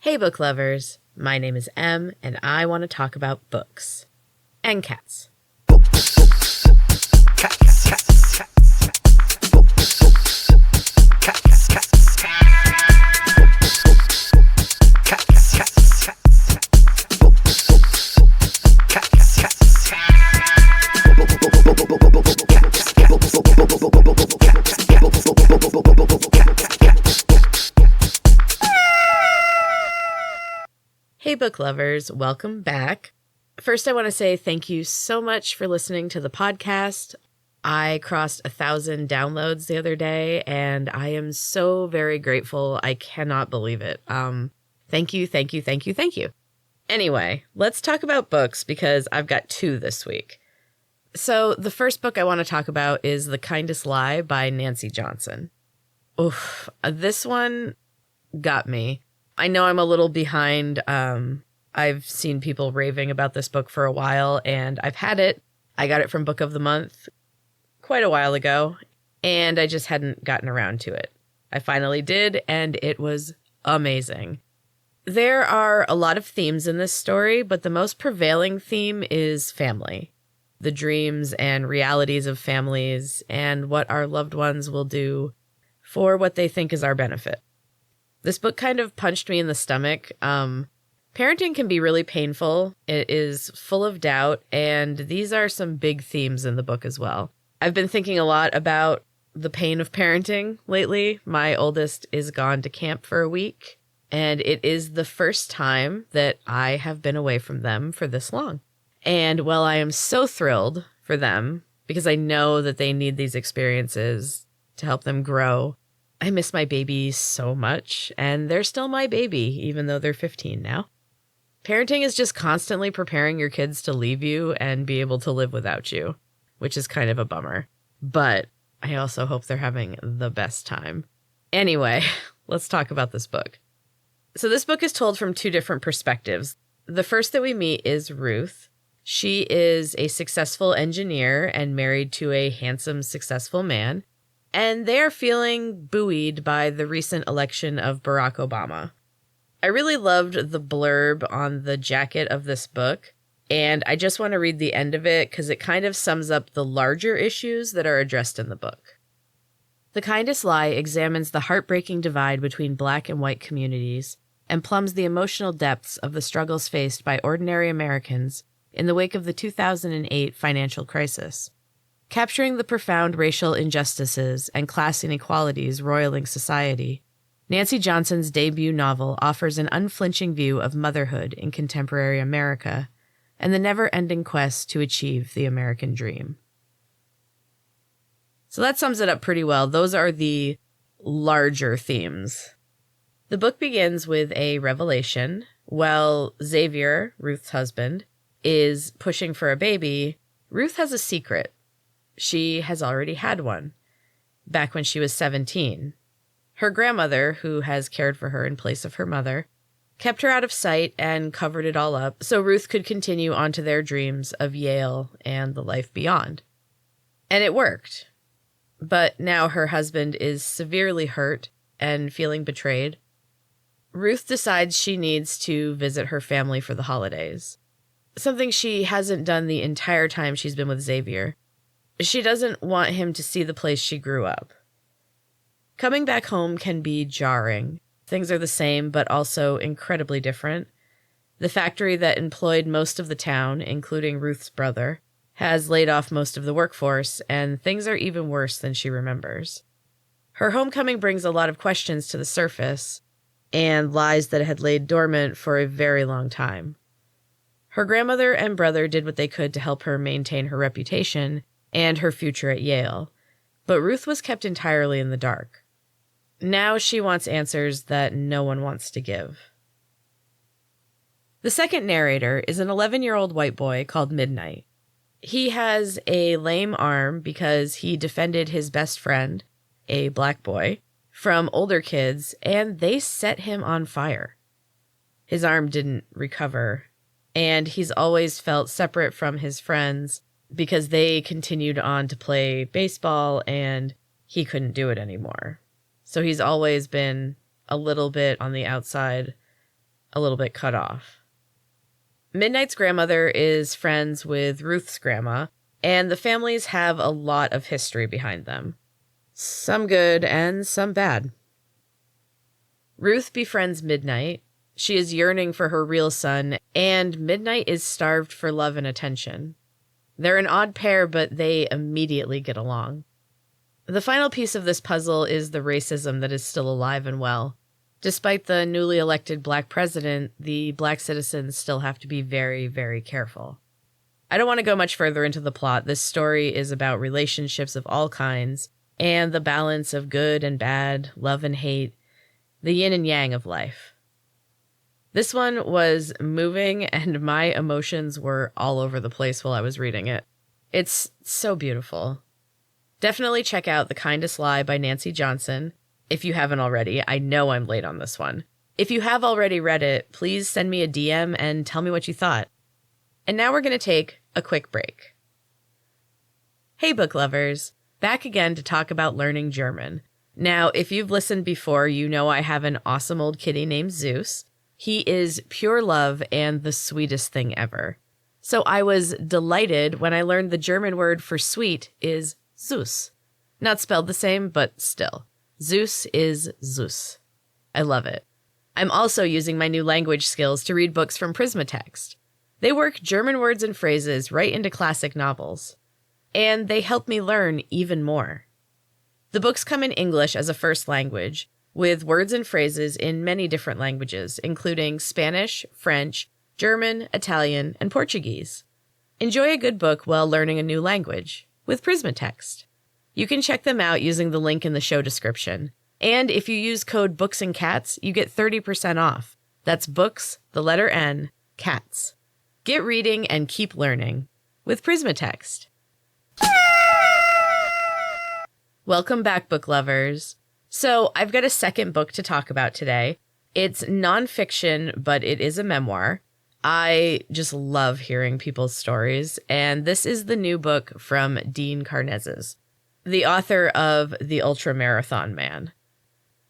Hey book lovers, my name is Em, and I want to talk about books. And cats. Hey book lovers, welcome back. First, I want to say thank you so much for listening to the podcast. I crossed 1,000 downloads the other day, and I am so very grateful. I cannot believe it. Thank you. Anyway, let's talk about books because I've got two this week. So the first book I want to talk about is The Kindest Lie by Nancy Johnson. Oof, this one got me. I know I'm a little behind. I've seen people raving about this book for a while, and I've had it. I got it from Book of the Month quite a while ago, and I just hadn't gotten around to it. I finally did, and it was amazing. There are a lot of themes in this story, but the most prevailing theme is family. The dreams and realities of families, and what our loved ones will do for what they think is our benefit. This book kind of punched me in the stomach. Parenting can be really painful. It is full of doubt, and these are some big themes in the book as well. I've been thinking a lot about the pain of parenting lately. My oldest is gone to camp for a week, and it is the first time that I have been away from them for this long. And while I am so thrilled for them, because I know that they need these experiences to help them grow, I miss my baby so much, and they're still my baby, even though they're 15 now. Parenting is just constantly preparing your kids to leave you and be able to live without you, which is kind of a bummer. But I also hope they're having the best time. Anyway, let's talk about this book. So this book is told from two different perspectives. The first that we meet is Ruth. She is a successful engineer and married to a handsome, successful man. And they're feeling buoyed by the recent election of Barack Obama. I really loved the blurb on the jacket of this book, and I just want to read the end of it because it kind of sums up the larger issues that are addressed in the book. The Kindest Lie examines the heartbreaking divide between Black and white communities and plumbs the emotional depths of the struggles faced by ordinary Americans in the wake of the 2008 financial crisis. Capturing the profound racial injustices and class inequalities roiling society, Nancy Johnson's debut novel offers an unflinching view of motherhood in contemporary America and the never-ending quest to achieve the American dream. So that sums it up pretty well. Those are the larger themes. The book begins with a revelation. While Xavier, Ruth's husband, is pushing for a baby, Ruth has a secret. She has already had one, back when she was 17. Her grandmother, who has cared for her in place of her mother, kept her out of sight and covered it all up so Ruth could continue on to their dreams of Yale and the life beyond. And it worked. But now her husband is severely hurt and feeling betrayed. Ruth decides she needs to visit her family for the holidays, something she hasn't done the entire time she's been with Xavier. She doesn't want him to see the place she grew up. Coming back home can be jarring. Things are the same, but also incredibly different. The factory that employed most of the town, including Ruth's brother, has laid off most of the workforce, and things are even worse than she remembers. Her homecoming brings a lot of questions to the surface, and lies that had laid dormant for a very long time. Her grandmother and brother did what they could to help her maintain her reputation and her future at Yale, but Ruth was kept entirely in the dark. Now she wants answers that no one wants to give. The second narrator is an 11-year-old white boy called Midnight. He has a lame arm because he defended his best friend, a black boy, from older kids, and they set him on fire. His arm didn't recover, and he's always felt separate from his friends because they continued on to play baseball and he couldn't do it anymore. So he's always been a little bit on the outside a little bit cut off. Midnight's grandmother is friends with Ruth's grandma, and the families have a lot of history behind them. Some good and some bad. Ruth befriends Midnight. She is yearning for her real son, and Midnight is starved for love and attention. They're an odd pair, but they immediately get along. The final piece of this puzzle is the racism that is still alive and well. Despite the newly elected black president, the black citizens still have to be very, very careful. I don't want to go much further into the plot. This story is about relationships of all kinds and the balance of good and bad, love and hate, the yin and yang of life. This one was moving, and my emotions were all over the place while I was reading it. It's so beautiful. Definitely check out The Kindest Lie by Nancy Johnson. If you haven't already, I know I'm late on this one. If you have already read it, please send me a DM and tell me what you thought. And now we're going to take a quick break. Hey, book lovers. Back again to talk about learning German. Now, if you've listened before, you know I have an awesome old kitty named Zeus. He is pure love and the sweetest thing ever. So I was delighted when I learned the German word for sweet is Süß. Not spelled the same, but still. Zeus is Zeus. I love it. I'm also using my new language skills to read books from Prismatext. They work German words and phrases right into classic novels. And they help me learn even more. The books come in English as a first language, with words and phrases in many different languages, including Spanish, French, German, Italian, and Portuguese. Enjoy a good book while learning a new language with Prismatext. You can check them out using the link in the show description. And if you use code BOOKSANDCATS, you get 30% off. That's books, the letter N, cats. Get reading and keep learning with Prismatext. Welcome back, book lovers. So I've got a second book to talk about today. It's nonfiction, but it is a memoir. I just love hearing people's stories, and this is the new book from Dean Karnazes, the author of The Ultramarathon Man.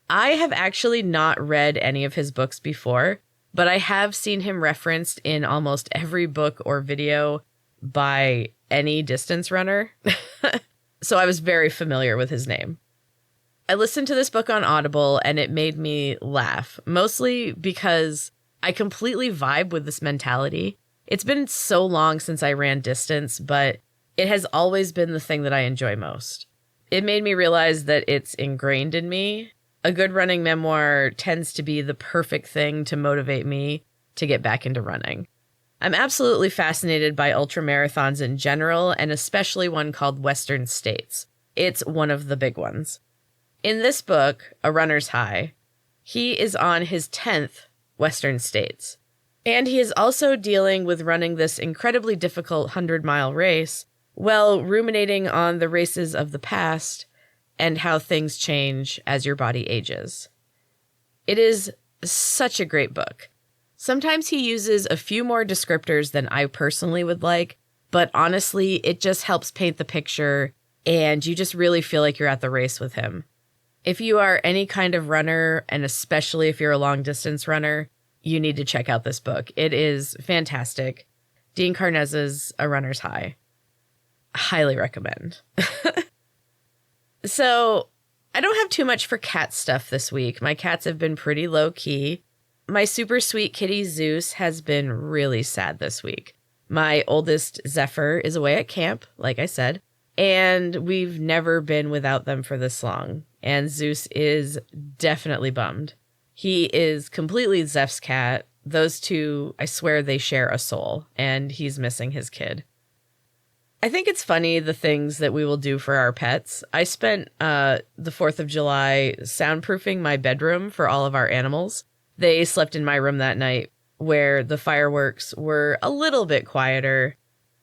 I have actually not read any of his books before, but I have seen him referenced in almost every book or video by any distance runner, so I was very familiar with his name. I listened to this book on Audible, and it made me laugh, mostly because I completely vibe with this mentality. It's been so long since I ran distance, but it has always been the thing that I enjoy most. It made me realize that it's ingrained in me. A good running memoir tends to be the perfect thing to motivate me to get back into running. I'm absolutely fascinated by ultramarathons in general, and especially one called Western States. It's one of the big ones. In this book, A Runner's High, he is on his 10th Western States. And he is also dealing with running this incredibly difficult 100-mile race while ruminating on the races of the past and how things change as your body ages. It is such a great book. Sometimes he uses a few more descriptors than I personally would like, but honestly, it just helps paint the picture, and you just really feel like you're at the race with him. If you are any kind of runner, and especially if you're a long-distance runner, you need to check out this book. It is fantastic. Dean Karnazes' A Runner's High. Highly recommend. So, I don't have too much for cat stuff this week. My cats have been pretty low-key. My super sweet kitty Zeus has been really sad this week. My oldest Zephyr is away at camp, like I said, and we've never been without them for this long. And Zeus is definitely bummed. He is completely Zeph's cat. Those two, I swear they share a soul, and he's missing his kid. I think it's funny the things that we will do for our pets. I spent the 4th of July soundproofing my bedroom for all of our animals. They slept in my room that night where the fireworks were a little bit quieter.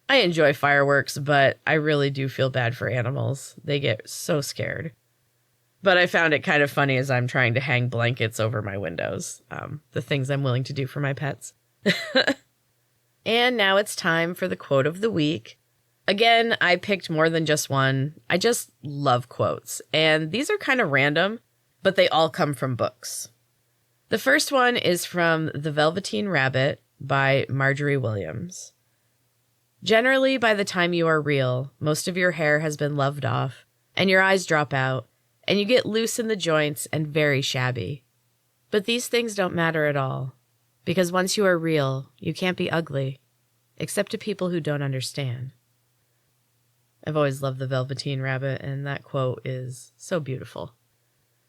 I enjoy fireworks, but I really do feel bad for animals. They get so scared. But I found it kind of funny as I'm trying to hang blankets over my windows. The things I'm willing to do for my pets. And now it's time for the quote of the week. Again, I picked more than just one. I just love quotes. And these are kind of random, but they all come from books. The first one is from The Velveteen Rabbit by Marjorie Williams. Generally, by the time you are real, most of your hair has been loved off, and your eyes drop out, and you get loose in the joints and very shabby. But these things don't matter at all, because once you are real, you can't be ugly, except to people who don't understand. I've always loved The Velveteen Rabbit, and that quote is so beautiful.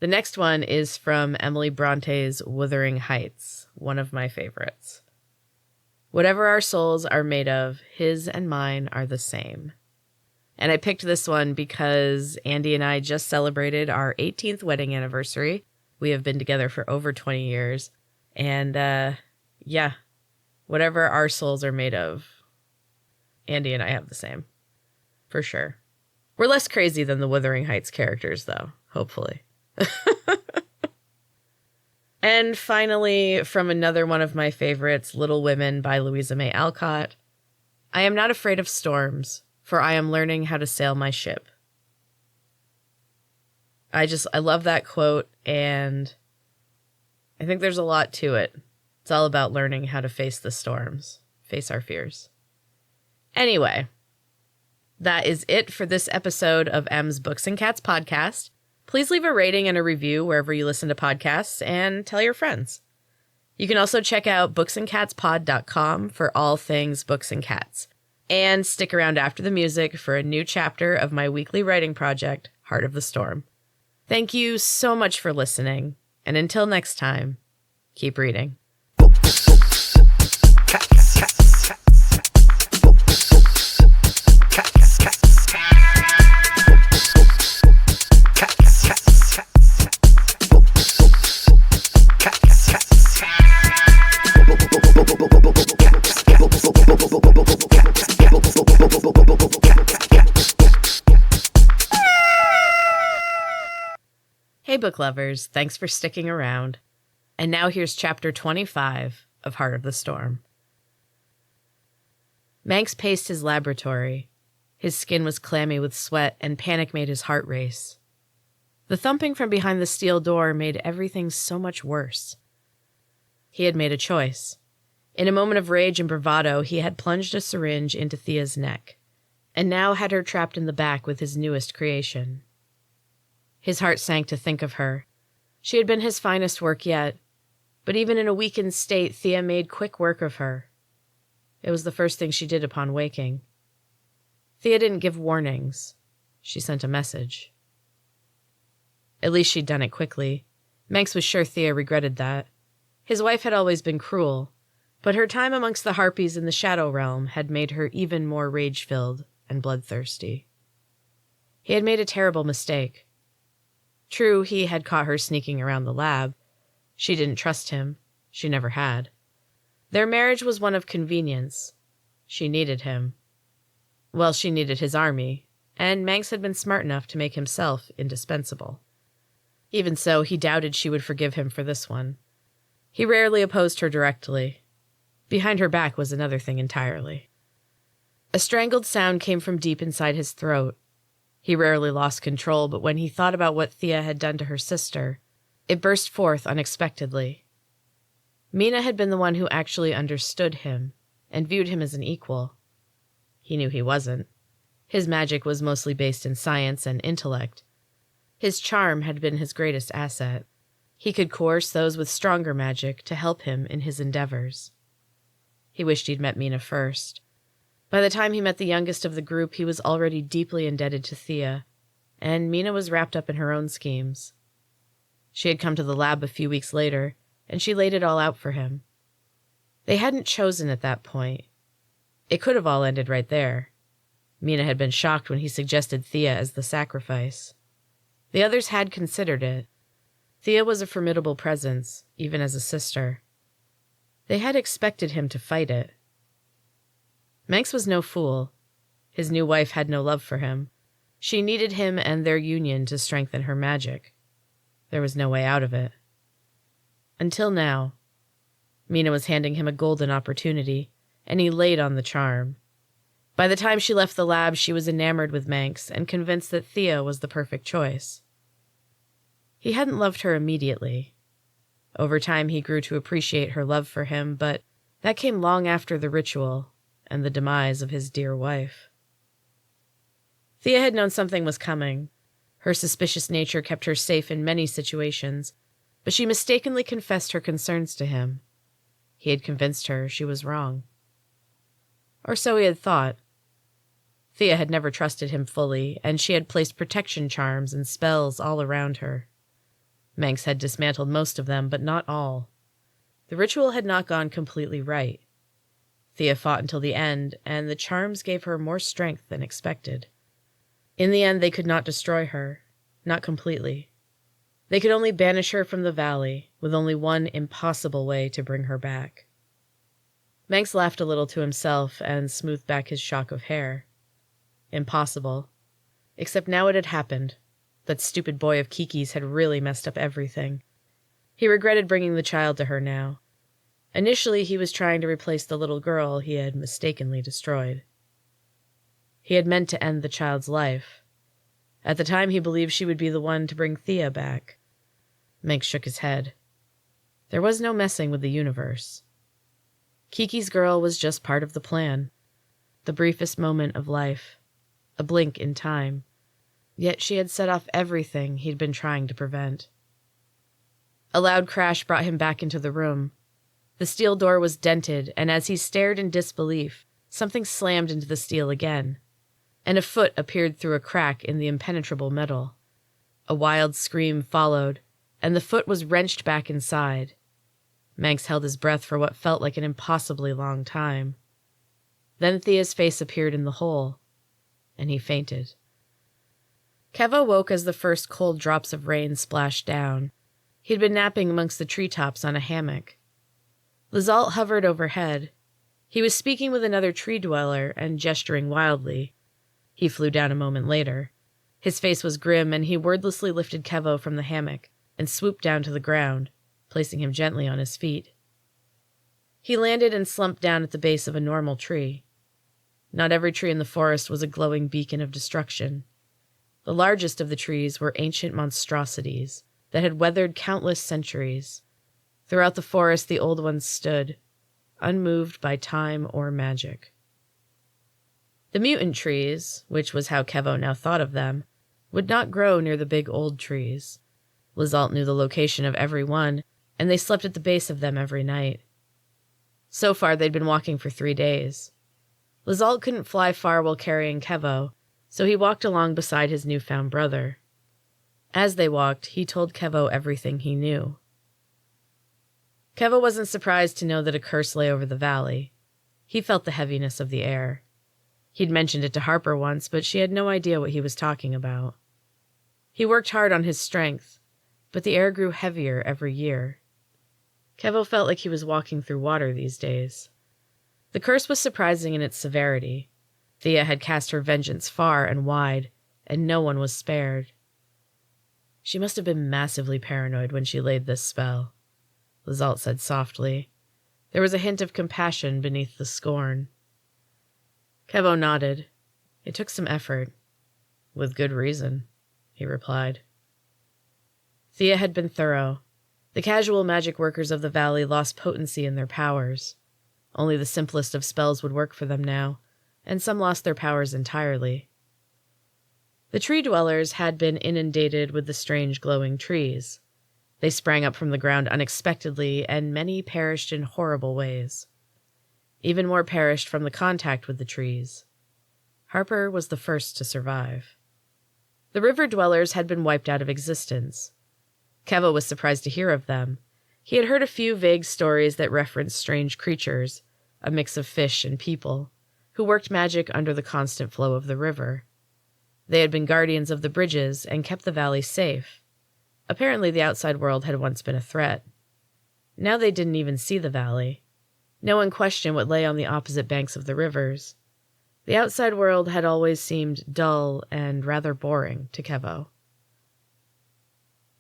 The next one is from Emily Bronte's Wuthering Heights, one of my favorites. Whatever our souls are made of, his and mine are the same. And I picked this one because Andy and I just celebrated our 18th wedding anniversary. We have been together for over 20 years. And whatever our souls are made of, Andy and I have the same. For sure. We're less crazy than the Wuthering Heights characters, though, hopefully. And finally, from another one of my favorites, Little Women by Louisa May Alcott. I am not afraid of storms, for I am learning how to sail my ship. I love that quote, and I think there's a lot to it. It's all about learning how to face the storms, face our fears. Anyway, that is it for this episode of M's Books and Cats podcast. Please leave a rating and a review wherever you listen to podcasts and tell your friends. You can also check out booksandcatspod.com for all things books and cats. And stick around after the music for a new chapter of my weekly writing project, Heart of the Storm. Thank you so much for listening, and until next time, keep reading. Hey book lovers, thanks for sticking around. And now here's chapter 25 of Heart of the Storm. Manx paced his laboratory. His skin was clammy with sweat, and panic made his heart race. The thumping from behind the steel door made everything so much worse. He had made a choice. In a moment of rage and bravado, he had plunged a syringe into Thea's neck, and now had her trapped in the back with his newest creation. His heart sank to think of her. She had been his finest work yet, but even in a weakened state, Thea made quick work of her. It was the first thing she did upon waking. Thea didn't give warnings. She sent a message. At least she'd done it quickly. Manx was sure Thea regretted that. His wife had always been cruel, but her time amongst the harpies in the Shadow Realm had made her even more rage-filled and bloodthirsty. He had made a terrible mistake. True, he had caught her sneaking around the lab. She didn't trust him. She never had. Their marriage was one of convenience. She needed him. Well, she needed his army, and Manx had been smart enough to make himself indispensable. Even so, he doubted she would forgive him for this one. He rarely opposed her directly. Behind her back was another thing entirely. A strangled sound came from deep inside his throat. He rarely lost control, but when he thought about what Thea had done to her sister, it burst forth unexpectedly. Mina had been the one who actually understood him and viewed him as an equal. He knew he wasn't. His magic was mostly based in science and intellect. His charm had been his greatest asset. He could coerce those with stronger magic to help him in his endeavors. He wished he'd met Mina first. By the time he met the youngest of the group, he was already deeply indebted to Thea, and Mina was wrapped up in her own schemes. She had come to the lab a few weeks later, and she laid it all out for him. They hadn't chosen at that point. It could have all ended right there. Mina had been shocked when he suggested Thea as the sacrifice. The others had considered it. Thea was a formidable presence, even as a sister. They had expected him to fight it. Manx was no fool. His new wife had no love for him. She needed him and their union to strengthen her magic. There was no way out of it. Until now. Mina was handing him a golden opportunity, and he laid on the charm. By the time she left the lab, she was enamored with Manx and convinced that Thea was the perfect choice. He hadn't loved her immediately. Over time, he grew to appreciate her love for him, but that came long after the ritual and the demise of his dear wife. Thea had known something was coming. Her suspicious nature kept her safe in many situations, but she mistakenly confessed her concerns to him. He had convinced her she was wrong. Or so he had thought. Thea had never trusted him fully, and she had placed protection charms and spells all around her. Manx had dismantled most of them, but not all. The ritual had not gone completely right. Thea fought until the end, and the charms gave her more strength than expected. In the end, they could not destroy her, not completely. They could only banish her from the valley, with only one impossible way to bring her back. Manx laughed a little to himself and smoothed back his shock of hair. Impossible. Except now it had happened. That stupid boy of Kiki's had really messed up everything. He regretted bringing the child to her now. Initially, he was trying to replace the little girl he had mistakenly destroyed. He had meant to end the child's life. At the time, he believed she would be the one to bring Thea back. Manx shook his head. There was no messing with the universe. Kiki's girl was just part of the plan. The briefest moment of life. A blink in time. Yet she had set off everything he'd been trying to prevent. A loud crash brought him back into the room. The steel door was dented, and as he stared in disbelief, something slammed into the steel again, and a foot appeared through a crack in the impenetrable metal. A wild scream followed, and the foot was wrenched back inside. Manx held his breath for what felt like an impossibly long time. Then Thea's face appeared in the hole, and he fainted. Kevo woke as the first cold drops of rain splashed down. He'd been napping amongst the treetops on a hammock. Lizalt hovered overhead. He was speaking with another tree dweller and gesturing wildly. He flew down a moment later. His face was grim, and he wordlessly lifted Kevo from the hammock and swooped down to the ground, placing him gently on his feet. He landed and slumped down at the base of a normal tree. Not every tree in the forest was a glowing beacon of destruction. The largest of the trees were ancient monstrosities that had weathered countless centuries. Throughout the forest, the old ones stood, unmoved by time or magic. The mutant trees, which was how Kevo now thought of them, would not grow near the big old trees. Lizalt knew the location of every one, and they slept at the base of them every night. So far, they'd been walking for 3 days. Lizalt couldn't fly far while carrying Kevo, so he walked along beside his newfound brother. As they walked, he told Kevo everything he knew. Kevo wasn't surprised to know that a curse lay over the valley. He felt the heaviness of the air. He'd mentioned it to Harper once, but she had no idea what he was talking about. He worked hard on his strength, but the air grew heavier every year. Kevo felt like he was walking through water these days. The curse was surprising in its severity. Thea had cast her vengeance far and wide, and no one was spared. She must have been massively paranoid when she laid this spell, Lizalt said softly. There was a hint of compassion beneath the scorn. Kevo nodded. It took some effort. With good reason, he replied. Thea had been thorough. The casual magic workers of the valley lost potency in their powers. Only the simplest of spells would work for them now, and some lost their powers entirely. The tree dwellers had been inundated with the strange glowing trees. They sprang up from the ground unexpectedly, and many perished in horrible ways. Even more perished from the contact with the trees. Harper was the first to survive. The river dwellers had been wiped out of existence. Kevo was surprised to hear of them. He had heard a few vague stories that referenced strange creatures, a mix of fish and people, who worked magic under the constant flow of the river. They had been guardians of the bridges and kept the valley safe. Apparently the outside world had once been a threat. Now they didn't even see the valley. No one questioned what lay on the opposite banks of the rivers. The outside world had always seemed dull and rather boring to Kevo.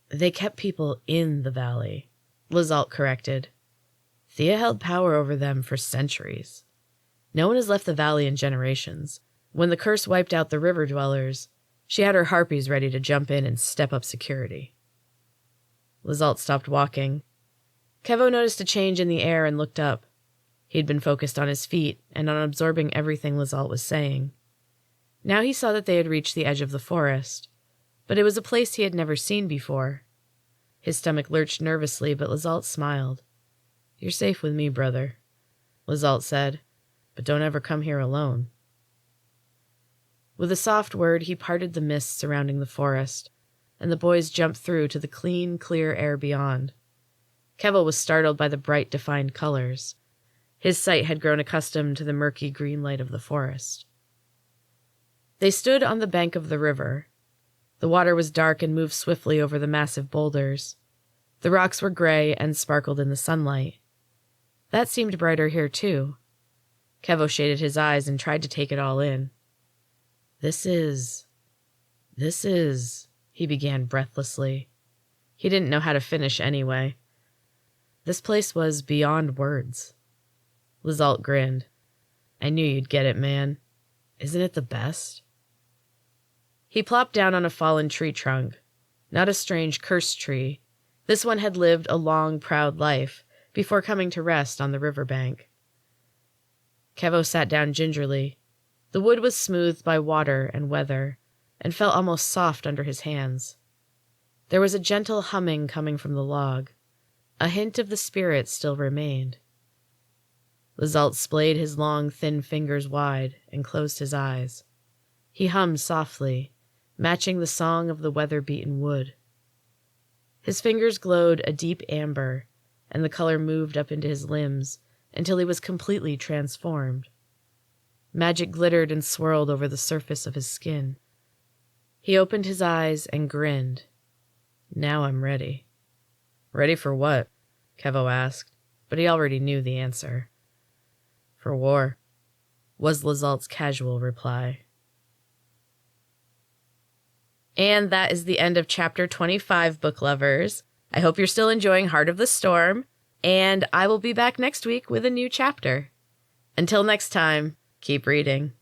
They kept people in the valley, Lizalt corrected. Thea held power over them for centuries. No one has left the valley in generations. When the curse wiped out the river dwellers, she had her harpies ready to jump in and step up security. Lizalt stopped walking. Kevo noticed a change in the air and looked up. He'd been focused on his feet and on absorbing everything Lizault was saying. Now he saw that they had reached the edge of the forest, but it was a place he had never seen before. His stomach lurched nervously, but Lizault smiled. "You're safe with me, brother," Lizault said, "but don't ever come here alone." With a soft word, he parted the mist surrounding the forest, and the boys jumped through to the clean, clear air beyond. Kevo was startled by the bright, defined colors. His sight had grown accustomed to the murky green light of the forest. They stood on the bank of the river. The water was dark and moved swiftly over the massive boulders. The rocks were gray and sparkled in the sunlight. That seemed brighter here, too. Kevo shaded his eyes and tried to take it all in. This is, he began breathlessly. He didn't know how to finish anyway. This place was beyond words. Lizault grinned. "I knew you'd get it, man. Isn't it the best?" He plopped down on a fallen tree trunk. Not a strange cursed tree. This one had lived a long, proud life before coming to rest on the riverbank. Kevo sat down gingerly. The wood was smoothed by water and weather, and felt almost soft under his hands. There was a gentle humming coming from the log. A hint of the spirit still remained. Lizault splayed his long, thin fingers wide and closed his eyes. He hummed softly, matching the song of the weather-beaten wood. His fingers glowed a deep amber, and the color moved up into his limbs until he was completely transformed. Magic glittered and swirled over the surface of his skin. He opened his eyes and grinned. "Now I'm ready." "Ready for what?" Kevo asked, but he already knew the answer. "For war," was Lizault's casual reply. And that is the end of Chapter 25, book lovers. I hope you're still enjoying Heart of the Storm, and I will be back next week with a new chapter. Until next time, keep reading.